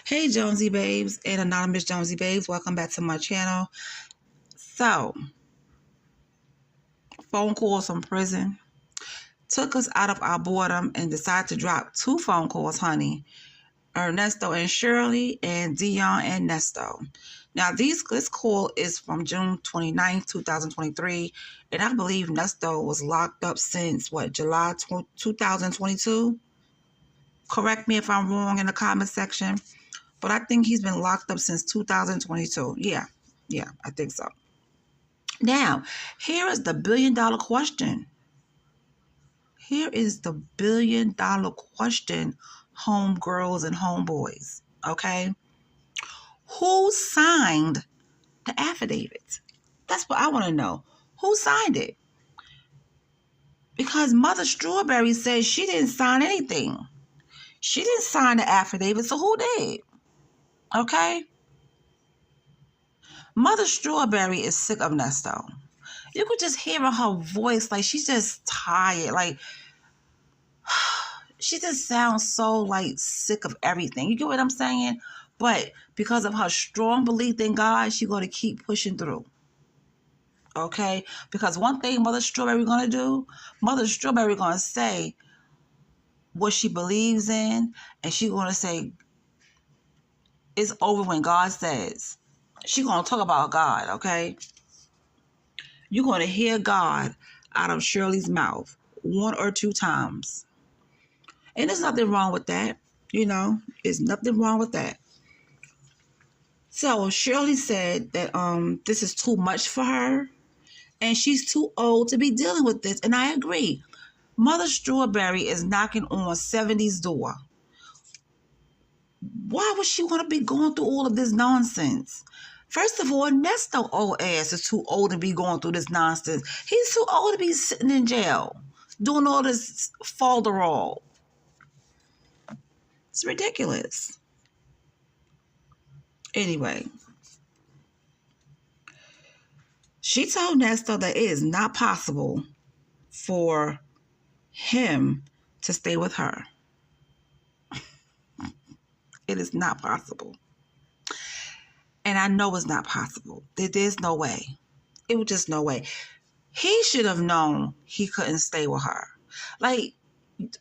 Hey Jonesy Babes and Anonymous Jonesy Babes, welcome back to my channel. So, phone calls from prison took us out of our boredom and decided to drop two phone calls, honey. Ernesto and Shirley and Dion and Nesto. Now, this call is from June 29th, 2023, and I believe Nesto was locked up since, July 2022? Correct me if I'm wrong in the comment section. But I think he's been locked up since 2022. Yeah, I think so. Now, here is the billion-dollar question. Here is the billion-dollar question, homegirls and homeboys. Okay? Who signed the affidavit? That's what I want to know. Who signed it? Because Mother Strawberry says she didn't sign anything. She didn't sign the affidavit, so who did? Okay? Mother Strawberry is sick of Nesto. You could just hear in her voice, like she's just tired. Like she just sounds so like sick of everything. You get what I'm saying? But because of her strong belief in God, she's going to keep pushing through. Okay? Because one thing Mother Strawberry going to do, Mother Strawberry going to say what she believes in, and she's going to say it's over when God says. She's going to talk about God, okay? You're going to hear God out of Shirley's mouth one or two times. And there's nothing wrong with that. There's nothing wrong with that. So Shirley said that this is too much for her and she's too old to be dealing with this. And I agree. Mother Strawberry is knocking on 70's door. Why would she want to be going through all of this nonsense? First of all, Nesto old ass is too old to be going through this nonsense. He's too old to be sitting in jail doing all this falderall. It's ridiculous. Anyway, she told Nesto that it is not possible for him to stay with her. It is not possible. And I know it's not possible. There's no way. It was just no way. He should have known he couldn't stay with her. Like,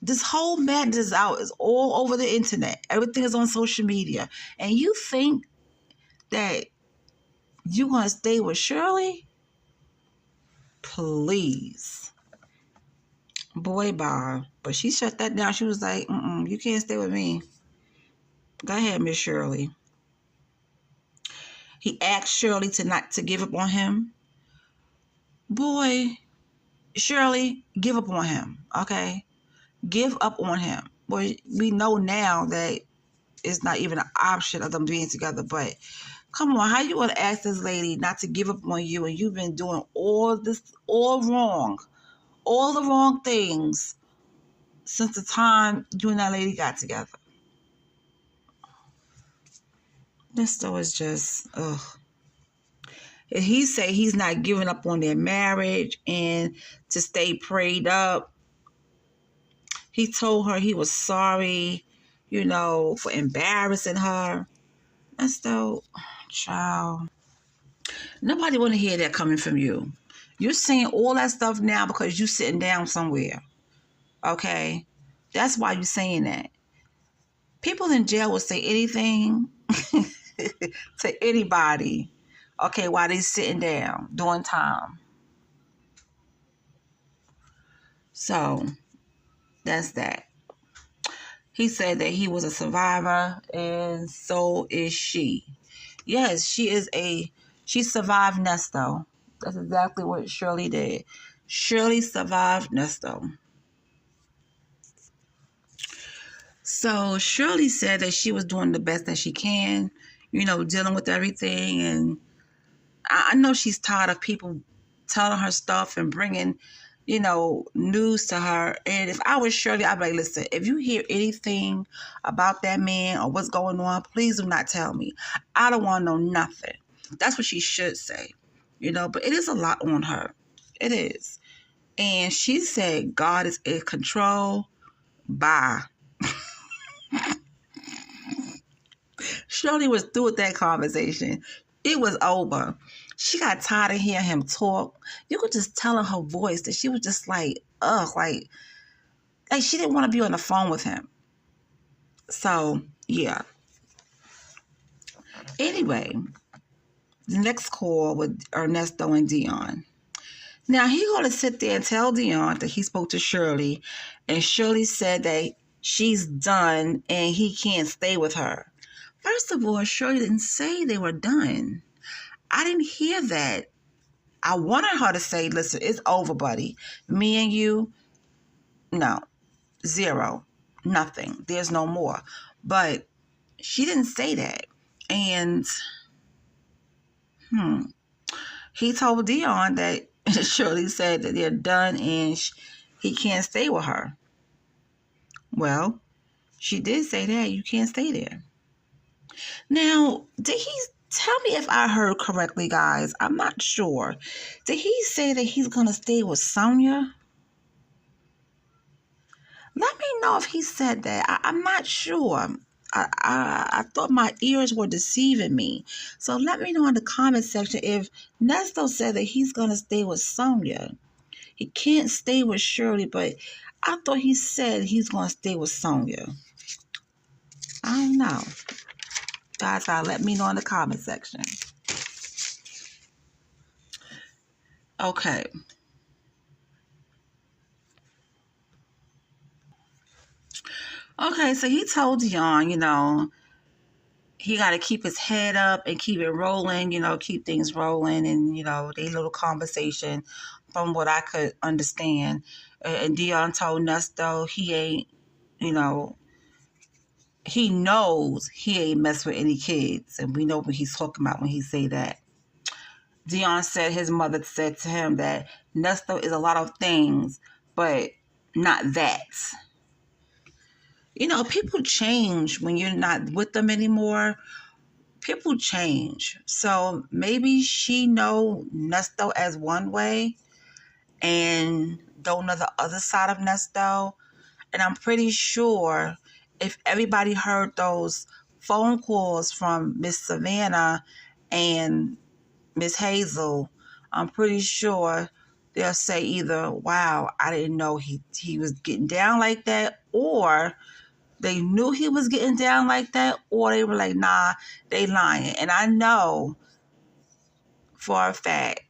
this whole madness is out. It's all over the internet. Everything is on social media. And you think that you're going to stay with Shirley? Please. Boy, bye. But she shut that down. She was like, you can't stay with me. Go ahead, Miss Shirley. He asked Shirley to give up on him. Boy, Shirley, give up on him, okay? Give up on him. Boy, we know now that it's not even an option of them being together, but come on, how you want to ask this lady not to give up on you and you've been doing all wrong, all the wrong things since the time you and that lady got together? This though is just, ugh. And he said he's not giving up on their marriage and to stay prayed up. He told her he was sorry, for embarrassing her. That's though, child. Nobody want to hear that coming from you. You're saying all that stuff now because you're sitting down somewhere. Okay? That's why you're saying that. People in jail will say anything to anybody, okay, while they're sitting down doing time. So, that's that. He said that he was a survivor, and so is she. Yes, she survived Nesto. That's exactly what Shirley did. Shirley survived Nesto. So Shirley said that she was doing the best that she can, dealing with everything. And I know she's tired of people telling her stuff and bringing, news to her. And if I was Shirley, I'd be like, listen, if you hear anything about that man or what's going on, please do not tell me. I don't want to know nothing. That's what she should say, but it is a lot on her. It is. And she said, God is in control. Bye. Shirley was through with that conversation. It was over. She got tired of hearing him talk. You could just tell in her voice that she was just like, ugh, like she didn't want to be on the phone with him. So, yeah. Anyway, the next call with Ernesto and Dion. Now, he going to sit there and tell Dion that he spoke to Shirley, and Shirley said that she's done and he can't stay with her. First of all, Shirley didn't say they were done. I didn't hear that. I wanted her to say, listen, it's over, buddy. Me and you, no, zero, nothing. There's no more. But she didn't say that. And he told Dion that Shirley said that they're done and he can't stay with her. Well, she did say that. You can't stay there. Now, did he tell me if I heard correctly, guys? I'm not sure. Did he say that he's going to stay with Sonia? Let me know if he said that. I'm not sure. I thought my ears were deceiving me. So let me know in the comment section if Nesto said that he's going to stay with Sonia. He can't stay with Shirley, but I thought he said he's going to stay with Sonia. I don't know. Guys, let me know in the comment section. Okay. Okay, so he told Dion, he got to keep his head up and keep it rolling, keep things rolling. And, they little conversation from what I could understand. And Dion told Nesto he ain't, he knows he ain't mess with any kids. And we know what he's talking about when he say that. Dion said his mother said to him that Nesto is a lot of things, but not that. People change when you're not with them anymore. People change. So maybe she know Nesto as one way and don't know the other side of Nesto. And I'm pretty sure if everybody heard those phone calls from Miss Savannah and Miss Hazel, I'm pretty sure they'll say either, wow, I didn't know he was getting down like that, or they knew he was getting down like that, or they were like, nah, they lying. And I know for a fact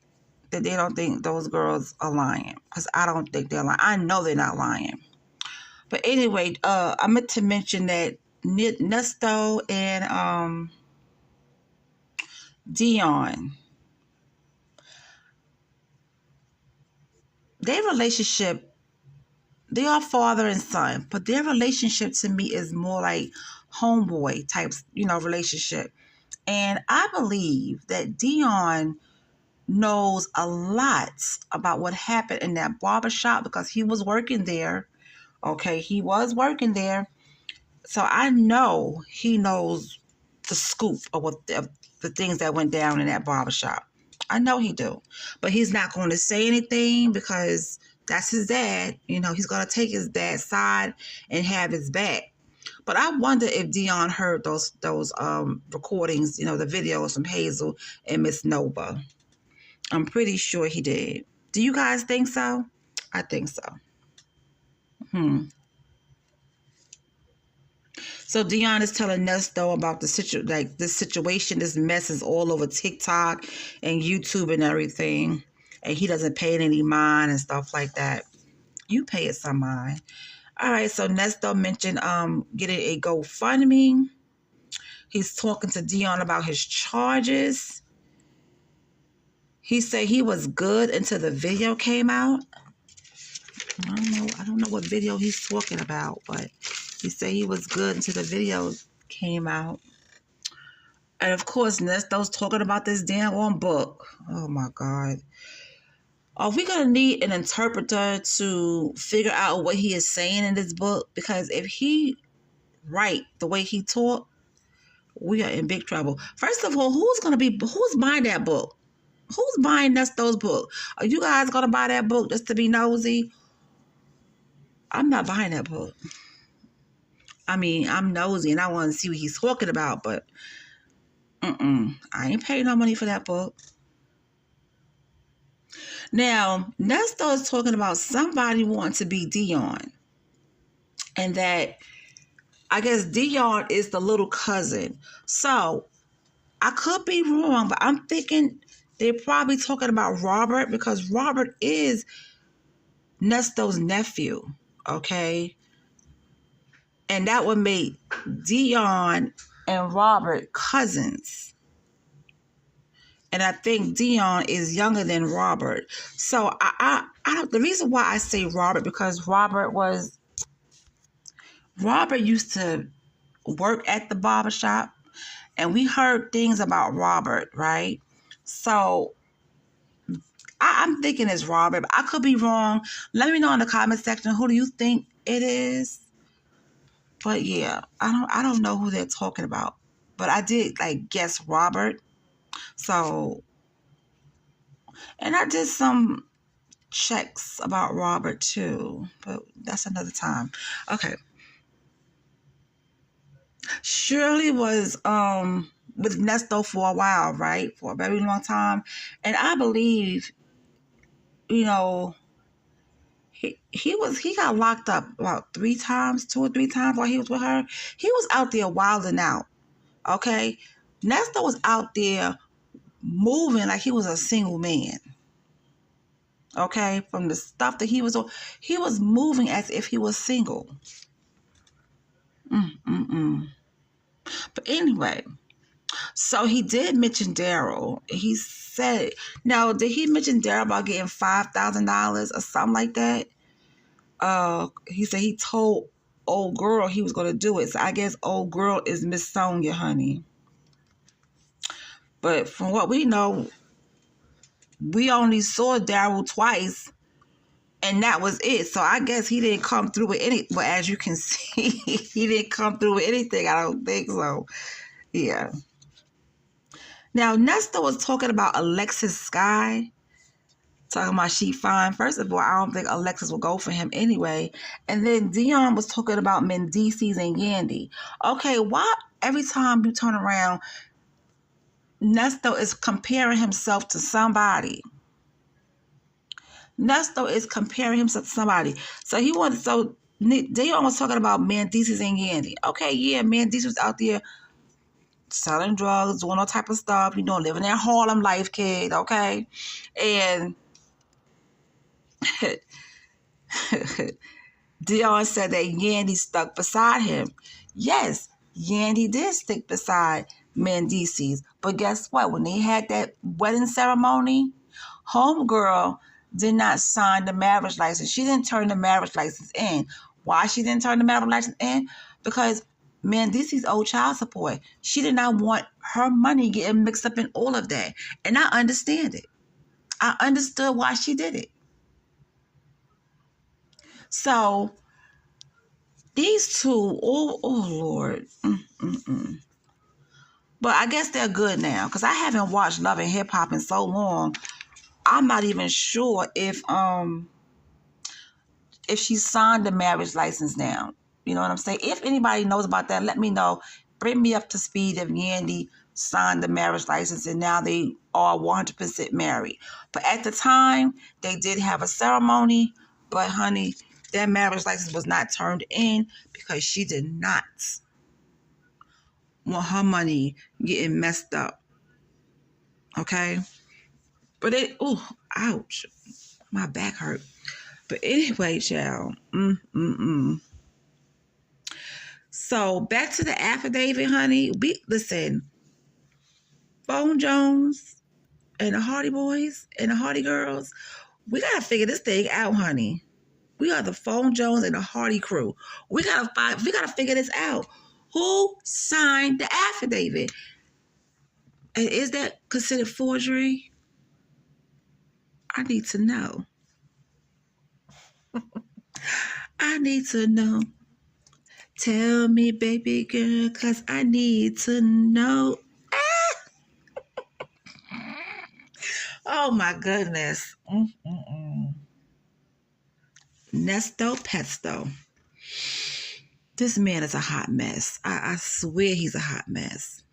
that they don't think those girls are lying, because I don't think they're lying. I know they're not lying. But anyway, I meant to mention that Nesto and Dion, their relationship, they are father and son, but their relationship to me is more like homeboy types, relationship. And I believe that Dion knows a lot about what happened in that barbershop because he was working there. Okay, he was working there. So I know he knows the scoop of what the things that went down in that barbershop. I know he do. But he's not going to say anything because that's his dad. He's going to take his dad's side and have his back. But I wonder if Dion heard those recordings, the videos from Hazel and Miss Nova. I'm pretty sure he did. Do you guys think so? I think so. So Dion is telling Nesto about this situation. This mess is all over TikTok and YouTube and everything. And he doesn't pay it any mind and stuff like that. You pay it some mind. All right, so Nesto mentioned getting a GoFundMe. He's talking to Dion about his charges. He said he was good until the video came out. I don't know what video he's talking about, but he said he was good until the video came out. And of course, Nesto's talking about this damn book. Oh my God. Are we going to need an interpreter to figure out what he is saying in this book? Because if he write the way he taught, we are in big trouble. First of all, who's buying that book? Who's buying Nesto's book? Are you guys going to buy that book just to be nosy? I'm not buying that book. I mean, I'm nosy and I want to see what he's talking about, but I ain't paid no money for that book. Now, Nesto is talking about somebody wanting to be Dion. And that, I guess Dion is the little cousin. So, I could be wrong, but I'm thinking they're probably talking about Robert because Robert is Nesto's nephew. Okay? And that would make Dion and Robert cousins. And I think Dion is younger than Robert. So I don't, the reason why I say Robert because Robert used to work at the barbershop and we heard things about Robert, right? So I'm thinking it's Robert. But I could be wrong. Let me know in the comment section who do you think it is. But yeah, I don't know who they're talking about. But I did like guess Robert. So, and I did some checks about Robert too, but that's another time. Okay. Shirley was with Nesto for a while, right? For a very long time. And I believe, you know, he got locked up about 3 times, 2 or 3 times while he was with her. He was out there wilding out. Okay. Nesto was out there moving like he was a single man. Okay, from the stuff that he was moving as if he was single. But anyway, so he did mention Daryl. He said, now, did he mention Daryl about getting $5,000 or something like that? He said he told old girl he was going to do it. So I guess old girl is Miss Sonia, honey. But from what we know, we only saw Daryl twice. And that was it. So I guess he didn't come through with any. But as you can see, he didn't come through with anything. I don't think so. Yeah. Now, Nesta was talking about Alexis Sky. Talking about she fine. First of all, I don't think Alexis will go for him anyway. And then Dion was talking about Mendices and Yandy. Okay, why every time you turn around, Nesta is comparing himself to somebody? Nesto is comparing himself to somebody. So Dion was talking about Mendices and Yandy. Okay, yeah, Mendices was out there selling drugs, doing all type of stuff, living that Harlem life, kid, okay? And Dion said that Yandy stuck beside him. Yes, Yandy did stick beside Mendices. But guess what? When they had that wedding ceremony, homegirl did not sign the marriage license. She didn't turn the marriage license in. Why she didn't turn the marriage license in? Because Mendices owed child support. She did not want her money getting mixed up in all of that. And I understand it. I understood why she did it. So these two, oh Lord. But I guess they're good now because I haven't watched Love and Hip Hop in so long. I'm not even sure if she signed the marriage license now. You know what I'm saying? If anybody knows about that, let me know. Bring me up to speed if Yandy signed the marriage license and now they are 100% married. But at the time, they did have a ceremony. But honey, their marriage license was not turned in because she did not want her money getting messed up. Okay? But ouch. My back hurt. But anyway, child. So back to the affidavit, honey. Listen, PhoneJones and the Hardy Boys and the Hardy Girls, we gotta figure this thing out, honey. We are the PhoneJones and the Hardy crew. We gotta figure this out. Who signed the affidavit? And is that considered forgery? I need to know. I need to know. Tell me, baby girl, because I need to know. Oh, my goodness. Nesto Pesto. This man is a hot mess. I swear he's a hot mess.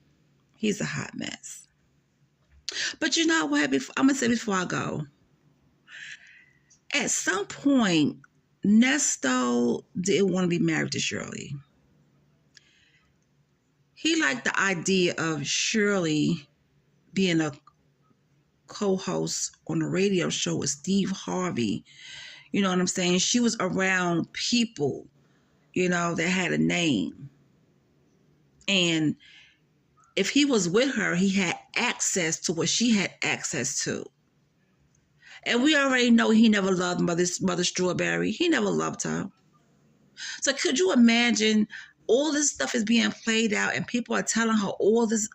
He's a hot mess. But you know what? I'm going to say before I go, at some point, Nesto didn't want to be married to Shirley. He liked the idea of Shirley being a co-host on a radio show with Steve Harvey. You know what I'm saying? She was around people, that had a name. And if he was with her, he had access to what she had access to. And we already know he never loved Mother Strawberry. He never loved her. So could you imagine all this stuff is being played out and people are telling her all this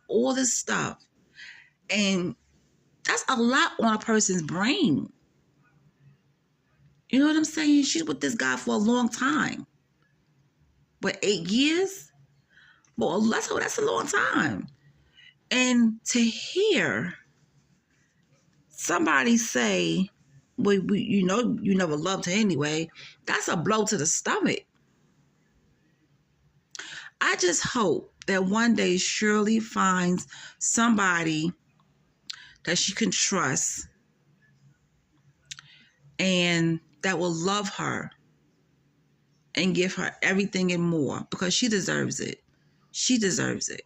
stuff? And that's a lot on a person's brain. You know what I'm saying? She's with this guy for a long time. What, 8 years? Well, that's a long time. And to hear somebody say, well, you never loved her anyway, that's a blow to the stomach. I just hope that one day Shirley finds somebody that she can trust and that will love her and give her everything and more, because she deserves it. She deserves it,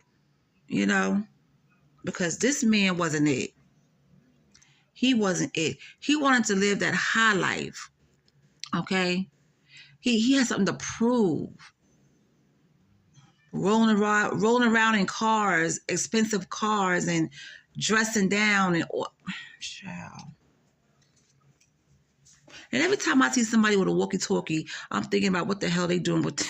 because this man wasn't it. He wasn't it. He wanted to live that high life, okay? He had something to prove. Rolling around in cars, expensive cars, and dressing down and child. And every time I see somebody with a walkie-talkie, I'm thinking about what the hell they doing with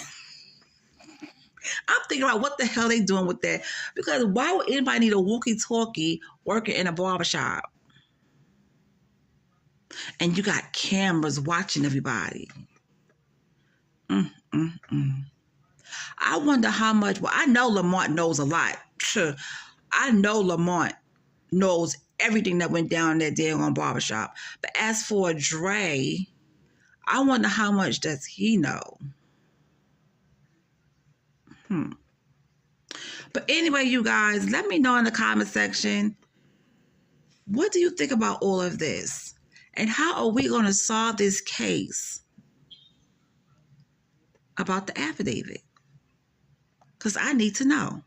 I'm thinking about what the hell they doing with that. Because why would anybody need a walkie-talkie working in a barbershop? And you got cameras watching everybody. I wonder how much. Well, I know Lamont knows a lot. I know Lamont knows everything that went down in that daggone barbershop. But as for Dre, I wonder how much does he know? But anyway, you guys, let me know in the comment section, what do you think about all of this? And how are we going to solve this case about the affidavit? Because I need to know.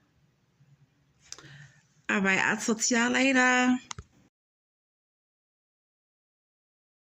All right, I'll talk to y'all later.